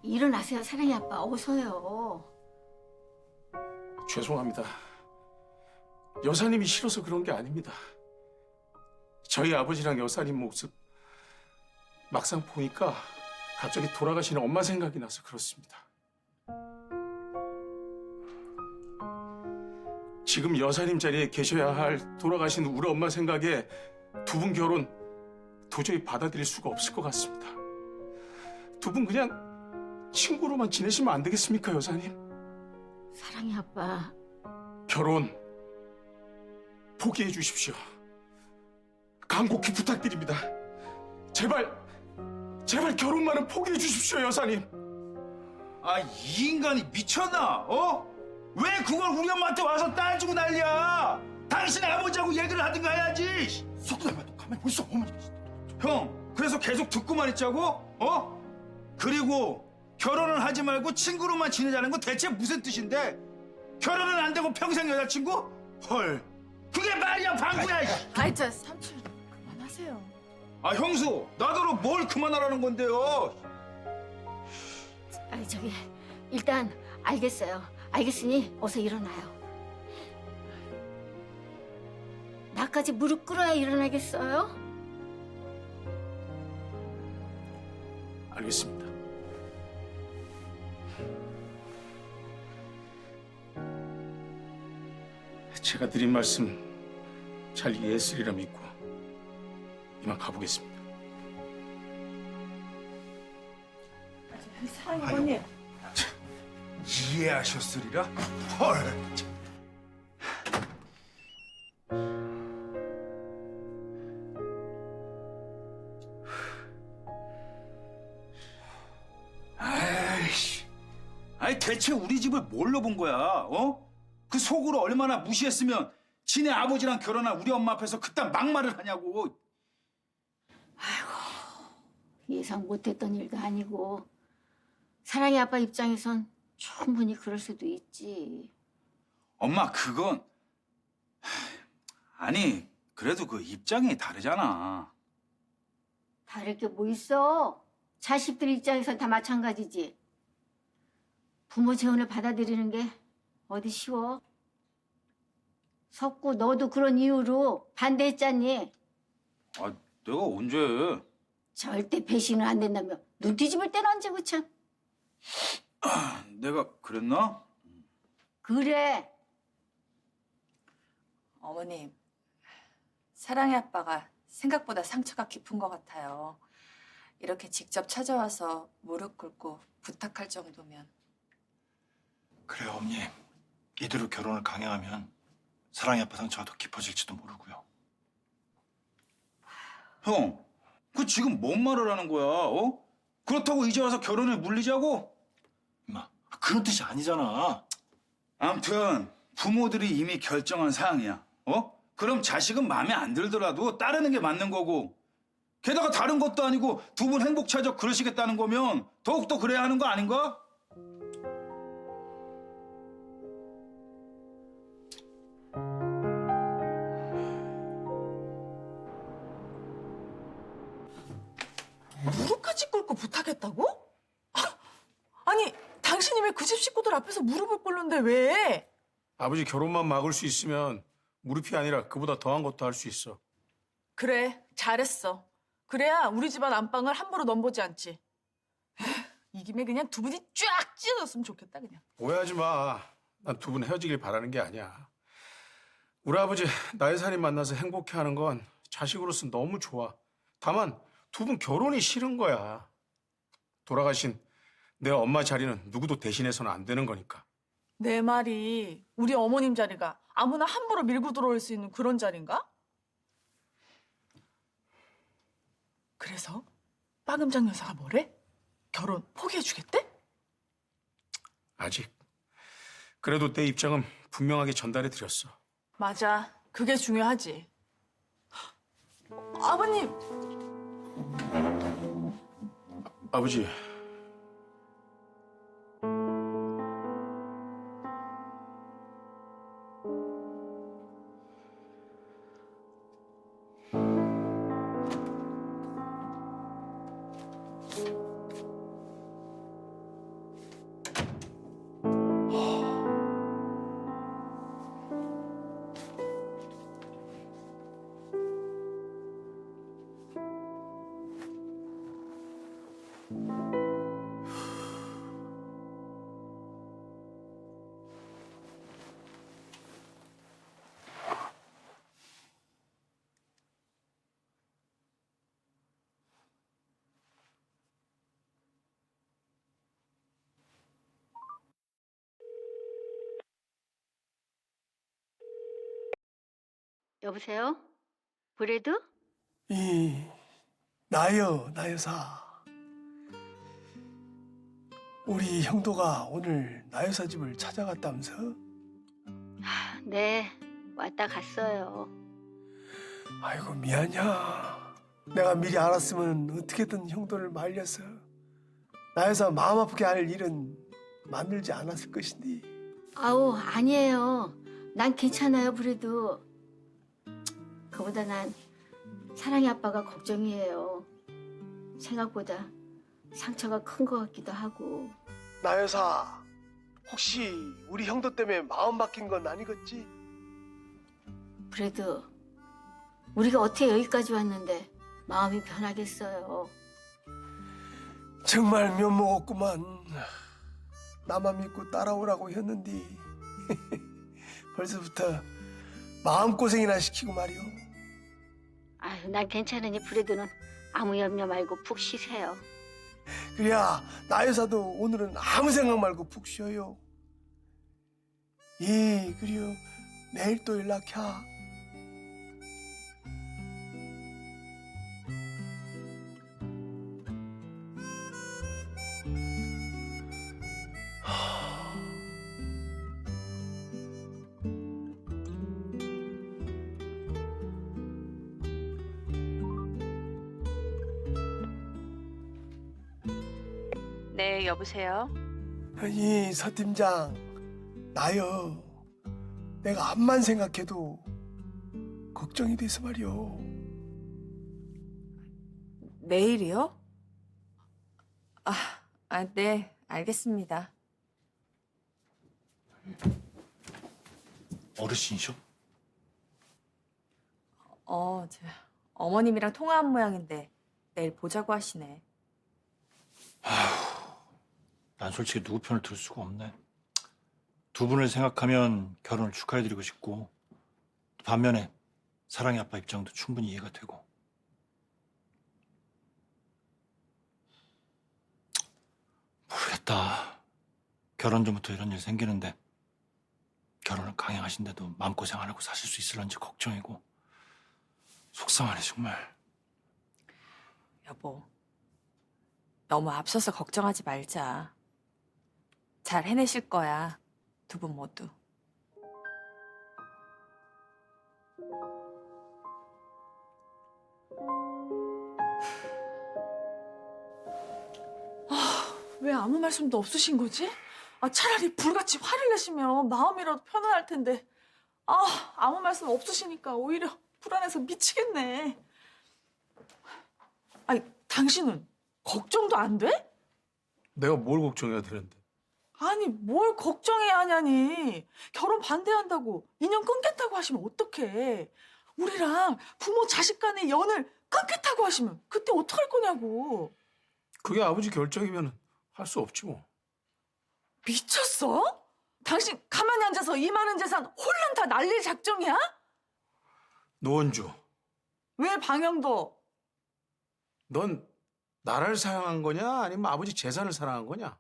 일어나세요, 사랑이 아빠. 어서요. 죄송합니다. 여사님이 싫어서 그런 게 아닙니다. 저희 아버지랑 여사님 모습 막상 보니까 갑자기 돌아가시는 엄마 생각이 나서 그렇습니다. 지금 여사님 자리에 계셔야 할 돌아가신 우리 엄마 생각에 두 분 결혼 도저히 받아들일 수가 없을 것 같습니다. 두 분 그냥 친구로만 지내시면 안 되겠습니까, 여사님? 사랑이 아빠. 결혼 포기해 주십시오. 간곡히 부탁드립니다. 제발 결혼만은 포기해 주십시오, 여사님. 아, 이 인간이 미쳤나? 어? 왜 그걸 우리 엄마한테 와서 따지고 난리야? 당신 아버지하고 얘기를 하든가 해야지. 석구나, 너 가만히 있어, 어머니. 형, 그래서 계속 듣고만 있자고? 어? 그리고 결혼을 하지 말고 친구로만 지내자는 건 대체 무슨 뜻인데? 결혼은 안 되고 평생 여자친구? 헐, 그게 말이야, 방구야. 아이, 저 삼촌 그만하세요. 아, 형수, 나더러 뭘 그만하라는 건데요? 아니, 저기, 일단 알겠어요. 알겠으니 어서 일어나요. 나까지 무릎 꿇어야 일어나겠어요? 알겠습니다. 제가 드린 말씀 잘 이해했으리라 믿고 이만 가보겠습니다. 사랑이 이해하셨으리라? 헐. 아이씨. 아니 대체 우리 집을 뭘로 본 거야? 어? 그 속으로 얼마나 무시했으면 지네 아버지랑 결혼한 우리 엄마 앞에서 그딴 막말을 하냐고. 예상 못했던 일도 아니고 사랑이 아빠 입장에선 충분히 그럴 수도 있지. 엄마 그건 아니 그래도 그 입장이 다르잖아. 다를 게 뭐 있어? 자식들 입장에선 다 마찬가지지. 부모 재혼을 받아들이는 게 어디 쉬워? 석구, 너도 그런 이유로 반대했잖니. 아 내가 언제? 절대 배신은 안 된다며 눈 뒤집을 때는 언제고 참. 내가 그랬나? 그래. 어머님, 사랑의 아빠가 생각보다 상처가 깊은 것 같아요. 이렇게 직접 찾아와서 무릎 꿇고 부탁할 정도면. 그래요, 어머님. 이대로 결혼을 강행하면 사랑의 아빠 상처가 더 깊어질지도 모르고요. 형, 그 지금 뭔 말을 하는 거야? 어? 그렇다고 이제 와서 결혼을 물리자고? 임마, 그런 뜻이 아니잖아. 아무튼 부모들이 이미 결정한 사항이야. 어? 그럼 자식은 마음에 안 들더라도 따르는 게 맞는 거고. 게다가 다른 것도 아니고 두 분 행복 찾아 그러시겠다는 거면 더욱더 그래야 하는 거 아닌가? 무릎까지 꿇고 부탁했다고? 아니, 당신이 왜 그 집 식구들 앞에서 무릎을 꿇는데 왜? 아버지 결혼만 막을 수 있으면 무릎이 아니라 그보다 더한 것도 할 수 있어. 그래, 잘했어. 그래야 우리 집안 안방을 함부로 넘보지 않지. 에휴, 이 김에 그냥 두 분이 쫙 찢어졌으면 좋겠다, 그냥. 오해하지 마. 난 두 분 헤어지길 바라는 게 아니야. 우리 아버지 나의 살이 만나서 행복해하는 건 자식으로서 너무 좋아. 다만 두 분 결혼이 싫은 거야. 돌아가신 내 엄마 자리는 누구도 대신해서는 안 되는 거니까. 내 말이 우리 어머님 자리가 아무나 함부로 밀고 들어올 수 있는 그런 자리인가? 그래서 빠금장 여사가 뭐래? 결혼 포기해주겠대? 아직. 그래도 내 입장은 분명하게 전달해 드렸어. 맞아, 그게 중요하지. 아버님, 아버지. 여보세요? 브레드? 나요, 나여사. 우리 형도가 오늘 나여사 집을 찾아갔다면서? 네, 왔다 갔어요. 아이고, 미안야. 내가 미리 알았으면 어떻게든 형도를 말려서 나여사 마음 아프게 할 일은 만들지 않았을 것인데. 아우, 아니에요. 난 괜찮아요, 브레드. 그보다 난 사랑이 아빠가 걱정이에요. 생각보다 상처가 큰 것 같기도 하고. 나여사, 혹시 우리 형도 때문에 마음 바뀐 건 아니겠지? 브레드, 우리가 어떻게 여기까지 왔는데 마음이 변하겠어요. 정말 면목 없구만. 나만 믿고 따라오라고 했는데 벌써부터 마음고생이나 시키고 말이오. 아유, 난 괜찮으니 브레드는 아무 염려 말고 푹 쉬세요. 그래야 나 여사도 오늘은 아무 생각 말고 푹 쉬어요. 예, 그래요. 내일 또 연락해. 네, 여보세요? 아니, 서 팀장, 나요. 내가 암만 생각해도 걱정이 돼서 말이오. 내일이요? 네, 알겠습니다. 어르신이셔? 어머님이랑 통화한 모양인데 내일 보자고 하시네. 난 솔직히 누구 편을 들 수가 없네. 두 분을 생각하면 결혼을 축하해드리고 싶고, 반면에 사랑의 아빠 입장도 충분히 이해가 되고. 모르겠다. 결혼 전부터 이런 일 생기는데 결혼을 강행하신데도 마음고생 안 하고 사실 수 있을런지 걱정이고 속상하네 정말. 여보, 너무 앞서서 걱정하지 말자. 잘 해내실 거야, 두 분 모두. 왜 아무 말씀도 없으신 거지? 차라리 불같이 화를 내시면 마음이라도 편안할 텐데. 아무 말씀 없으시니까 오히려 불안해서 미치겠네. 아니, 당신은 걱정도 안 돼? 내가 뭘 걱정해야 되는데? 아니, 뭘 걱정해야 하냐니. 결혼 반대한다고 인연 끊겠다고 하시면 어떡해. 우리랑 부모 자식 간의 연을 끊겠다고 하시면 그때 어떡할 거냐고. 그게 아버지 결정이면 할 수 없지 뭐. 미쳤어? 당신 가만히 앉아서 이 많은 재산 홀랑 다 날릴 작정이야? 노원주, 왜 방영도? 넌 나를 사랑한 거냐 아니면 아버지 재산을 사랑한 거냐?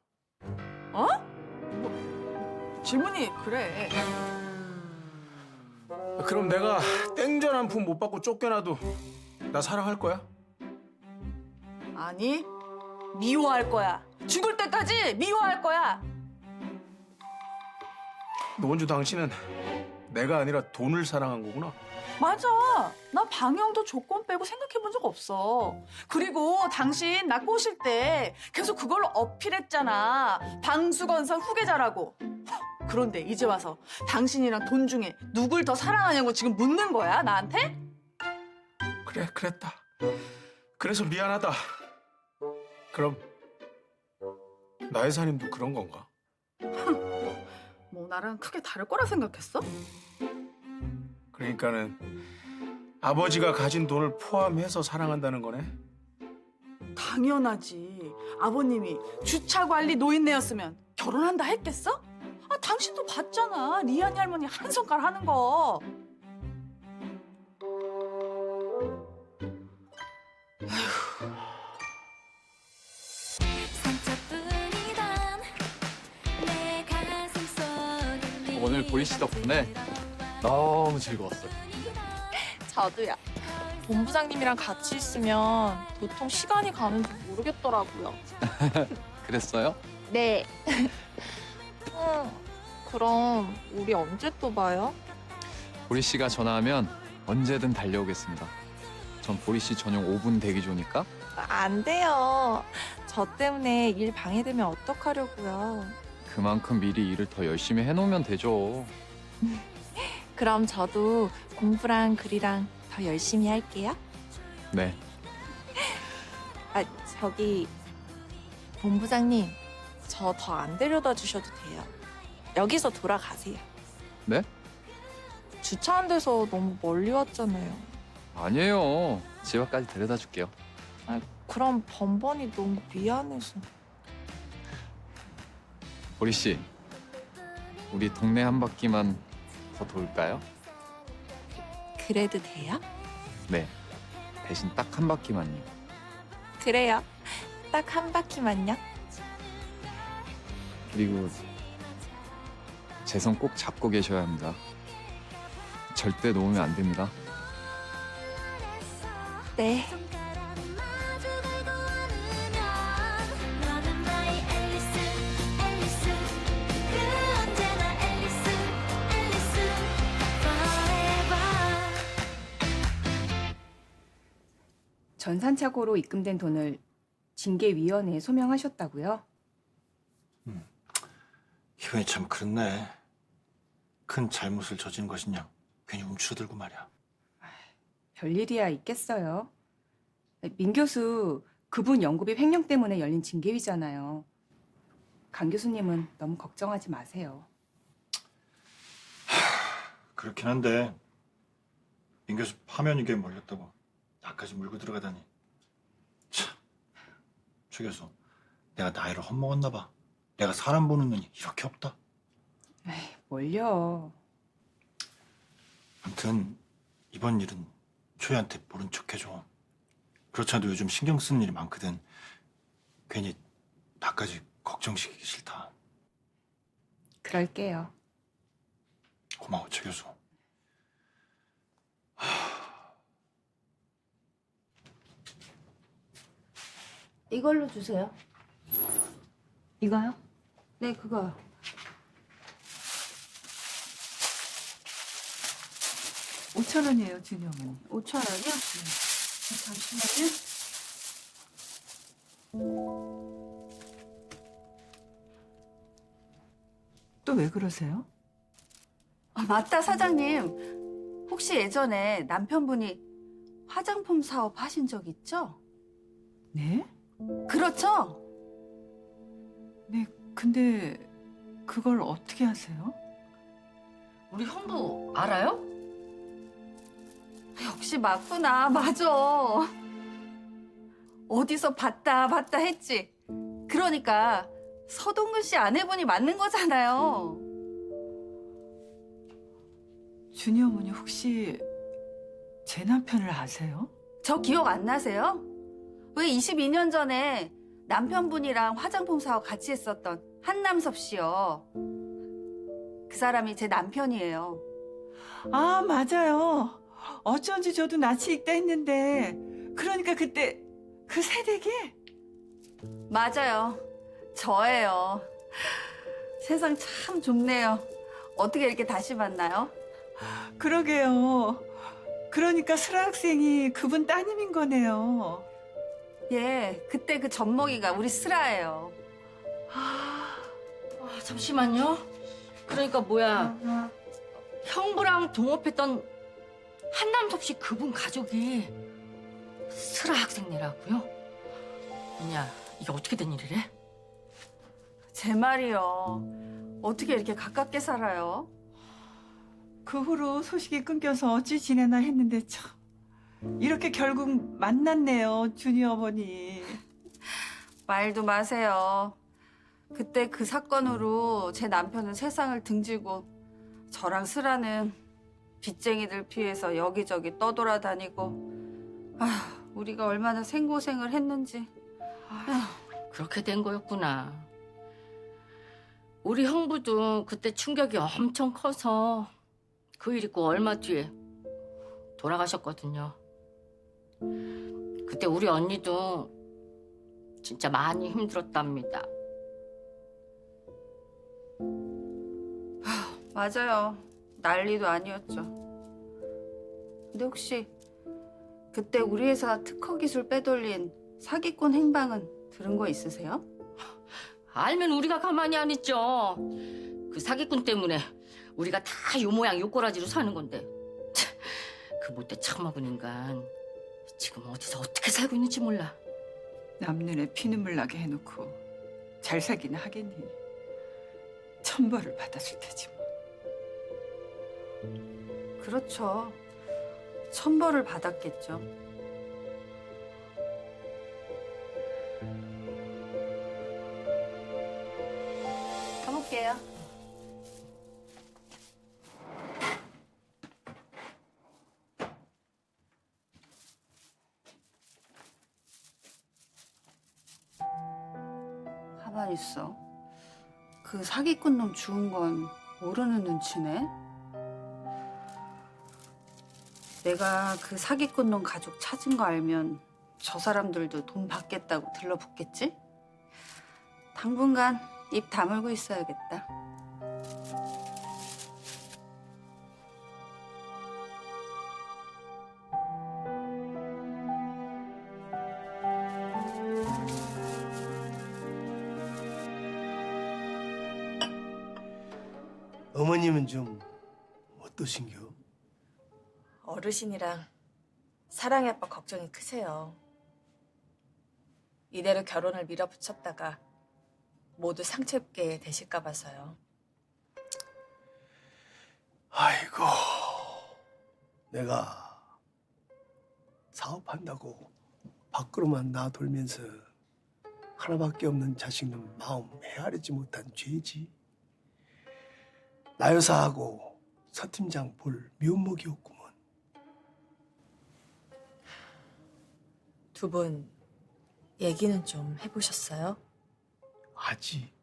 질문이 그래. 그럼 내가 땡전 한 푼 못 받고 쫓겨나도 나 사랑할 거야? 아니, 미워할 거야. 죽을 때까지 미워할 거야. 노원주, 당신은 내가 아니라 돈을 사랑한 거구나. 맞아. 나 방영도 조건 빼고 생각해 본 적 없어. 그리고 당신 나 꼬실 때 계속 그걸로 어필했잖아. 방수건설 후계자라고. 그런데 이제 와서 당신이랑 돈 중에 누굴 더 사랑하냐고 지금 묻는 거야, 나한테? 그래, 그랬다. 그래서 미안하다. 그럼 나의 사님도 그런 건가? 뭐 나랑 크게 다를 거라 생각했어? 그러니까는 아버지가 가진 돈을 포함해서 사랑한다는 거네? 당연하지. 아버님이 주차관리 노인네였으면 결혼한다 했겠어? 당신도 봤잖아. 리안이 할머니 한 손가락 하는 거. 오늘 보리 씨 덕분에 너무 즐거웠어요. 저도요. 본부장님이랑 같이 있으면 도통 시간이 가는지 모르겠더라고요. 그랬어요? 네. 그럼 우리 언제 또 봐요? 보리 씨가 전화하면 언제든 달려오겠습니다. 전 보리 씨 전용 5분 대기조니까. 안 돼요. 저 때문에 일 방해되면 어떡하려고요. 그만큼 미리 일을 더 열심히 해놓으면 되죠. 그럼 저도 공부랑 글이랑 더 열심히 할게요. 네. 아, 저기 본부장님, 저 더 안 데려다 주셔도 돼요. 여기서 돌아가세요. 네? 주차 안 돼서 너무 멀리 왔잖아요. 아니에요. 집 앞까지 데려다 줄게요. 아, 그럼 번번이 너무 미안해서. 보리 씨, 우리 동네 한 바퀴만 더 돌까요? 그래도 돼요? 네. 대신 딱 한 바퀴만요. 그래요. 딱 한 바퀴만요. 그리고 제 손 꼭 잡고 계셔야 합니다. 절대 놓으면 안 됩니다. 네. 전산착오로 입금된 돈을 징계위원회에 소명하셨다고요? 희원이 참 그렇네. 큰 잘못을 저지른 것이냐 괜히 움츠러들고 말이야. 별일이야 있겠어요. 민 교수 그분 연구비 횡령 때문에 열린 징계위잖아요. 강 교수님은 너무 걱정하지 마세요. 그렇긴 한데 민 교수 파면 이게 몰렸다고 나까지 물고 들어가다니. 참, 최 교수 내가 나이를 헛먹었나 봐. 내가 사람 보는 눈이 이렇게 없다. 에이, 뭘요. 아무튼 이번 일은 초이한테 모른 척 해줘. 그렇지 않아도 요즘 신경 쓰는 일이 많거든. 괜히 나까지 걱정시키기 싫다. 그럴게요. 고마워 최 교수. 이걸로 주세요. 이거요? 네, 그거요. $5,000원이에요, 준이 어머니. 5,000원이요? 잠시만요. 또 왜 그러세요? 아, 맞다, 사장님. 혹시 예전에 남편분이 화장품 사업 하신 적 있죠? 네? 그렇죠? 네, 근데 그걸 어떻게 하세요? 우리 형부 알아요? 역시 맞구나. 맞아. 어디서 봤다 했지. 그러니까 서동근 씨 아내분이 맞는 거잖아요. 준이 어머니 혹시 제 남편을 아세요? 저 기억 안 나세요? 왜 22년 전에 남편분이랑 화장품 사업 같이 했었던 한남섭 씨요. 그 사람이 제 남편이에요. 아, 맞아요. 어쩐지 저도 낯이 익다 했는데 그러니까 그때 그 새댁이? 맞아요. 저예요. 세상 참 좁네요. 어떻게 이렇게 다시 만나요? 그러게요. 그러니까 슬아 학생이 그분 따님인 거네요. 예, 그때 그 젖먹이가 우리 슬아예요. 잠시만요. 그러니까 뭐야? 형부랑 동업했던 한남섭 씨 그분 가족이 슬아 학생네라고요? 뭐냐, 이게 어떻게 된 일이래? 제 말이요. 어떻게 이렇게 가깝게 살아요? 그 후로 소식이 끊겨서 어찌 지내나 했는데 참 이렇게 결국 만났네요, 준이 어머니. 말도 마세요. 그때 그 사건으로 제 남편은 세상을 등지고 저랑 슬아는 빚쟁이들 피해서 여기저기 떠돌아다니고 우리가 얼마나 생고생을 했는지. 그렇게 된 거였구나. 우리 형부도 그때 충격이 엄청 커서 그 일 있고 얼마 뒤에 돌아가셨거든요. 그때 우리 언니도 진짜 많이 힘들었답니다. 맞아요. 난리도 아니었죠. 근데 혹시 그때 우리 회사 특허 기술 빼돌린 사기꾼 행방은 들은 거 있으세요? 알면 우리가 가만히 안 있죠. 그 사기꾼 때문에 우리가 다 요 모양 요 꼬라지로 사는 건데. 그 못돼 처먹은 인간 지금 어디서 어떻게 살고 있는지 몰라. 남 눈에 피눈물 나게 해놓고 잘 살기는 하겠니? 천벌을 받았을 테지 뭐. 그렇죠. 천벌을 받았겠죠. 가볼게요. 가만히 있어. 그 사기꾼 놈 죽은 건 모르는 눈치네. 내가 그 사기꾼 놈 가족 찾은 거 알면 저 사람들도 돈 받겠다고 들러붙겠지? 당분간 입 다물고 있어야겠다. 어머님은 좀 어떠신겨? 어르신이랑 사랑의 아빠 걱정이 크세요. 이대로 결혼을 밀어붙였다가 모두 상처 입게 되실까 봐서요. 아이고, 내가 사업한다고 밖으로만 나돌면서 하나밖에 없는 자식놈 마음 헤아리지 못한 죄지. 나 여사하고 서 팀장 볼 면목이 없구먼. 두 분 얘기는 좀 해보셨어요? 하지.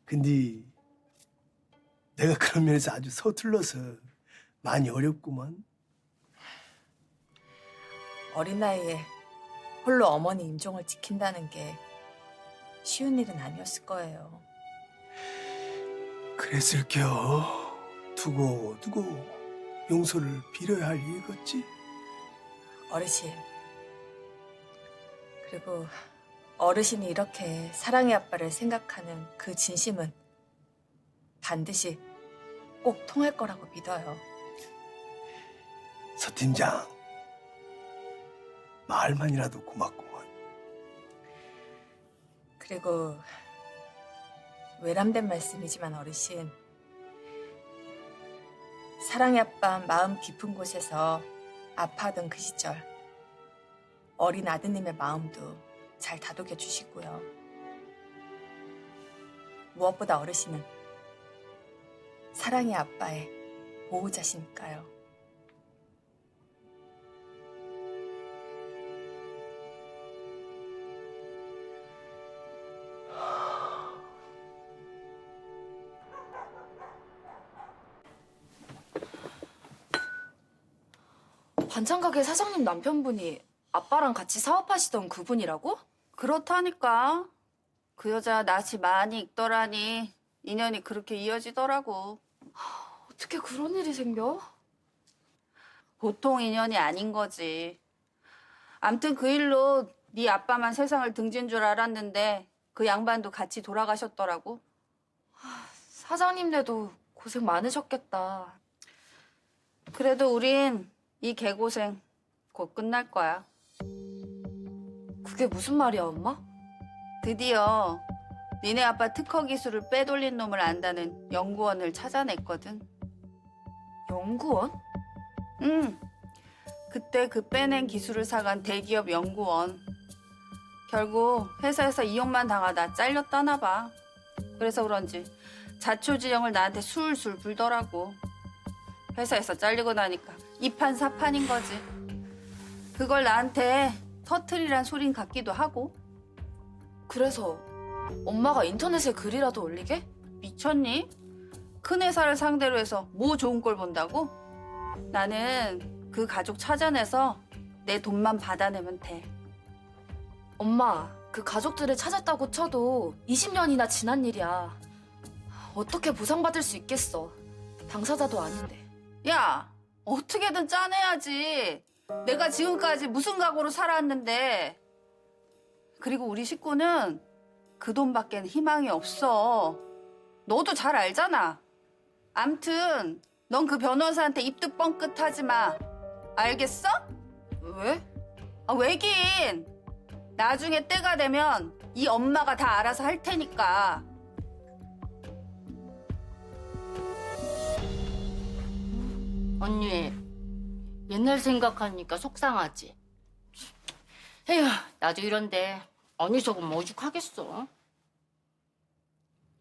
근데 내가 그런 면에서 아주 서툴러서 많이 어렵구만. 어린 나이에 홀로 어머니 임종을 지킨다는 게 쉬운 일은 아니었을 거예요. 그랬을겨. 두고 용서를 빌어야 할 일이겠지. 어르신. 그리고 어르신이 이렇게 사랑의 아빠를 생각하는 그 진심은 반드시 꼭 통할 거라고 믿어요. 서 팀장, 말만이라도 고맙구만. 그리고 외람된 말씀이지만 어르신, 사랑의 아빠 마음 깊은 곳에서 아파하던 그 시절 어린 아드님의 마음도 잘 다독여 주시고요. 무엇보다 어르신은 사랑의 아빠의 보호자시니까요. 반찬 가게 사장님 남편분이 아빠랑 같이 사업하시던 그분이라고? 그렇다니까. 그 여자 낯이 많이 익더라니 인연이 그렇게 이어지더라고. 어떻게 그런 일이 생겨? 보통 인연이 아닌 거지. 암튼 그 일로 네 아빠만 세상을 등진 줄 알았는데 그 양반도 같이 돌아가셨더라고. 사장님네도 고생 많으셨겠다. 그래도 우린 이 개고생 곧 끝날 거야. 그게 무슨 말이야, 엄마? 드디어 니네 아빠 특허 기술을 빼돌린 놈을 안다는 연구원을 찾아냈거든. 연구원? 응. 그때 그 빼낸 기술을 사간 대기업 연구원. 결국 회사에서 이용만 당하다 잘렸다나 봐. 그래서 그런지 자초지종을 나한테 술술 불더라고. 회사에서 잘리고 나니까 이판사판인 거지. 그걸 나한테 터트리란 소린 같기도 하고. 그래서 엄마가 인터넷에 글이라도 올리게? 미쳤니? 큰 회사를 상대로 해서 뭐 좋은 꼴 본다고? 나는 그 가족 찾아내서 내 돈만 받아내면 돼. 엄마, 그 가족들을 찾았다고 쳐도 20년이나 지난 일이야. 어떻게 보상받을 수 있겠어. 당사자도 아닌데. 야, 어떻게든 짜내야지. 내가 지금까지 무슨 각오로 살아왔는데. 그리고 우리 식구는 그 돈밖엔 희망이 없어. 너도 잘 알잖아. 암튼 넌 그 변호사한테 입도 뻥끗하지 마. 알겠어? 왜? 왜긴. 나중에 때가 되면 이 엄마가 다 알아서 할 테니까. 언니, 옛날 생각하니까 속상하지? 에휴, 나도 이런데 언니 속은 뭐 오죽하겠어.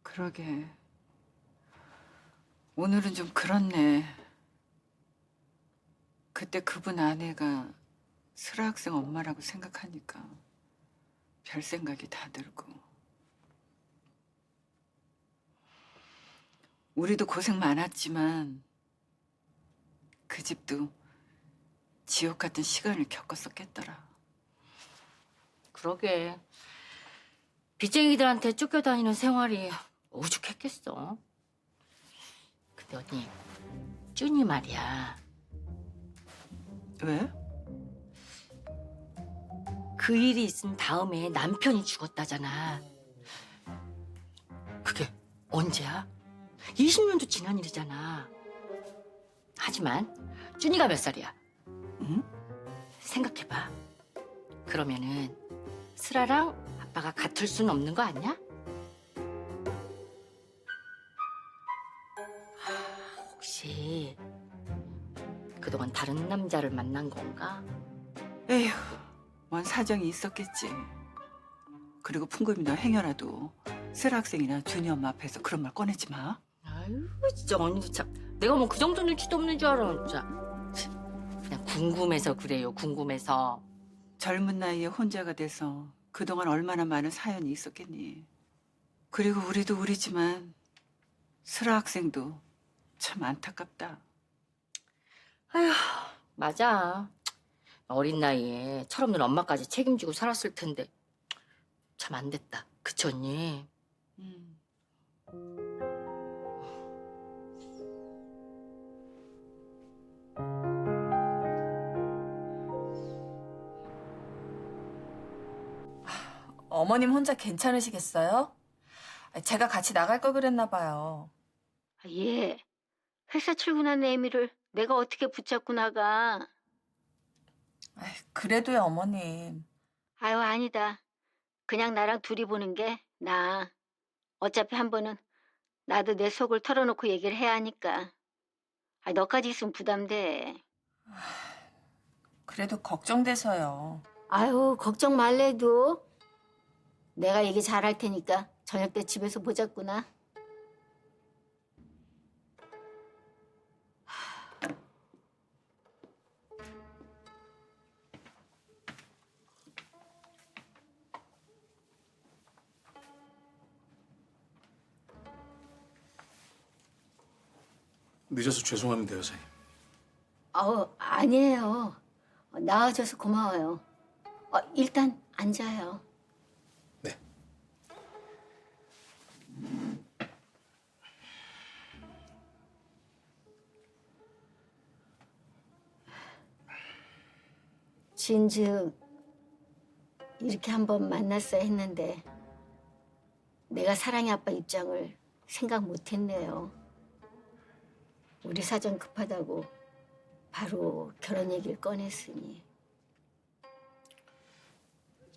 그러게. 오늘은 좀 그렇네. 그때 그분 아내가 슬아 학생 엄마라고 생각하니까 별 생각이 다 들고. 우리도 고생 많았지만 그 집도 지옥 같은 시간을 겪었었겠더라. 그러게. 빚쟁이들한테 쫓겨다니는 생활이 오죽했겠어. 근데 언니, 쭈니 말이야. 왜? 그 일이 있은 다음에 남편이 죽었다잖아. 그게 언제야? 20년도 지난 일이잖아. 하지만 쭈니가 몇 살이야? 응? 생각해봐. 그러면은 슬아랑 아빠가 같을 수는 없는 거 아니야? 혹시 그동안 다른 남자를 만난 건가? 에휴, 뭔 사정이 있었겠지. 그리고 풍금이 너 행여라도 슬아 학생이나 준이 엄마 앞에서 그런 말 꺼내지 마. 아유, 진짜 언니도 참. 내가 뭐 그 정도 눈치도 없는 줄 알아, 진짜. 그냥 궁금해서 그래요, 궁금해서. 젊은 나이에 혼자가 돼서 그동안 얼마나 많은 사연이 있었겠니. 그리고 우리도 우리지만 슬아 학생도 참 안타깝다. 아휴, 맞아. 어린 나이에 철없는 엄마까지 책임지고 살았을 텐데 참 안 됐다. 그치, 언니? 어머님 혼자 괜찮으시겠어요? 제가 같이 나갈 걸 그랬나 봐요. 예. 회사 출근한 애미를 내가 어떻게 붙잡고 나가. 그래도요, 어머님. 아유, 아니다. 그냥 나랑 둘이 보는 게 나아. 어차피 한 번은 나도 내 속을 털어놓고 얘기를 해야 하니까. 너까지 있으면 부담돼. 그래도 걱정돼서요. 아유, 걱정 말래도. 내가 얘기 잘할 테니까 저녁 때 집에서 보자꾸나. 늦어서 죄송합니다, 여사님. 아니에요. 나와줘서 고마워요. 일단 앉아요. 네. 진즉 이렇게 한번 만났어야 했는데 내가 사랑의 아빠 입장을 생각 못했네요. 우리 사정 급하다고 바로 결혼 얘기를 꺼냈으니.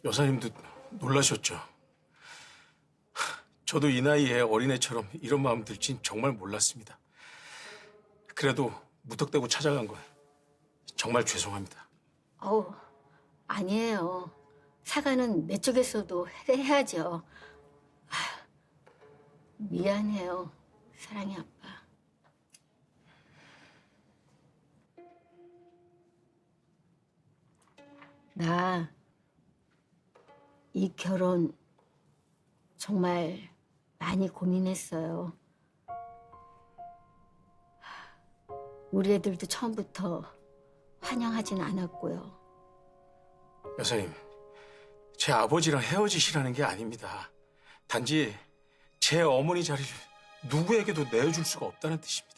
여사님도 놀라셨죠? 저도 이 나이에 어린애처럼 이런 마음 들진 정말 몰랐습니다. 그래도 무턱대고 찾아간 건 정말 죄송합니다. 아니에요. 사과는 내 쪽에서도 해야죠. 미안해요, 사랑의 아빠. 나 이 결혼 정말 많이 고민했어요. 우리 애들도 처음부터 환영하진 않았고요. 여사님, 제 아버지랑 헤어지시라는 게 아닙니다. 단지 제 어머니 자리를 누구에게도 내어줄 수가 없다는 뜻입니다.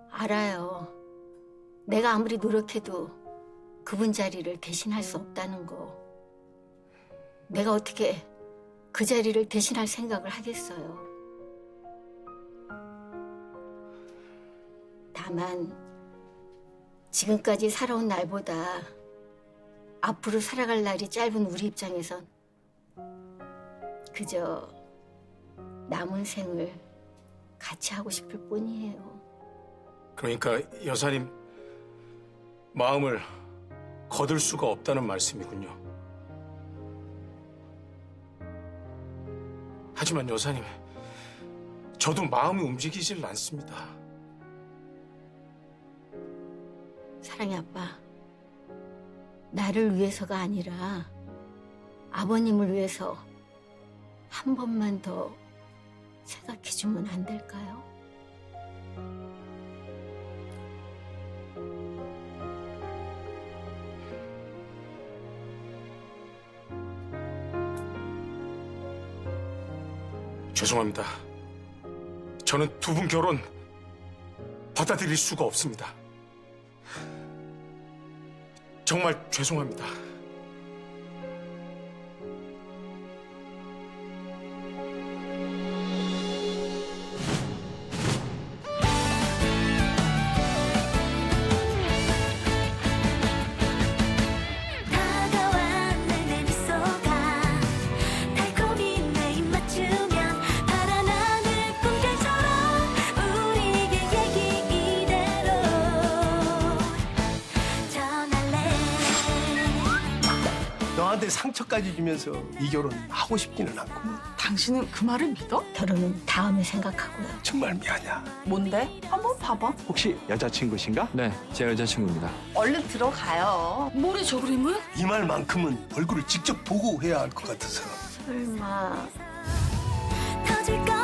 알아요. 내가 아무리 노력해도 그분 자리를 대신할 수 없다는 거. 내가 어떻게 그 자리를 대신할 생각을 하겠어요. 다만 지금까지 살아온 날보다 앞으로 살아갈 날이 짧은 우리 입장에선 그저 남은 생을 같이 하고 싶을 뿐이에요. 그러니까 여사님 마음을 거둘 수가 없다는 말씀이군요. 하지만 여사님, 저도 마음이 움직이질 않습니다. 사랑의 아빠, 나를 위해서가 아니라 아버님을 위해서 한 번만 더 생각해주면 안 될까요? 죄송합니다. 저는 두 분 결혼 받아들일 수가 없습니다. 정말 죄송합니다. 너한테 상처까지 주면서 이 결혼 하고 싶지는 않구만. 당신은 그 말을 믿어? 결혼은 다음에 생각하고요. 정말 미안해. 뭔데? 한번 봐봐. 혹시 여자친구신가? 네, 제 여자친구입니다. 얼른 들어가요. 뭐래 저 그림은? 이 말만큼은 얼굴을 직접 보고 해야 할 것 같아서. 설마 터질까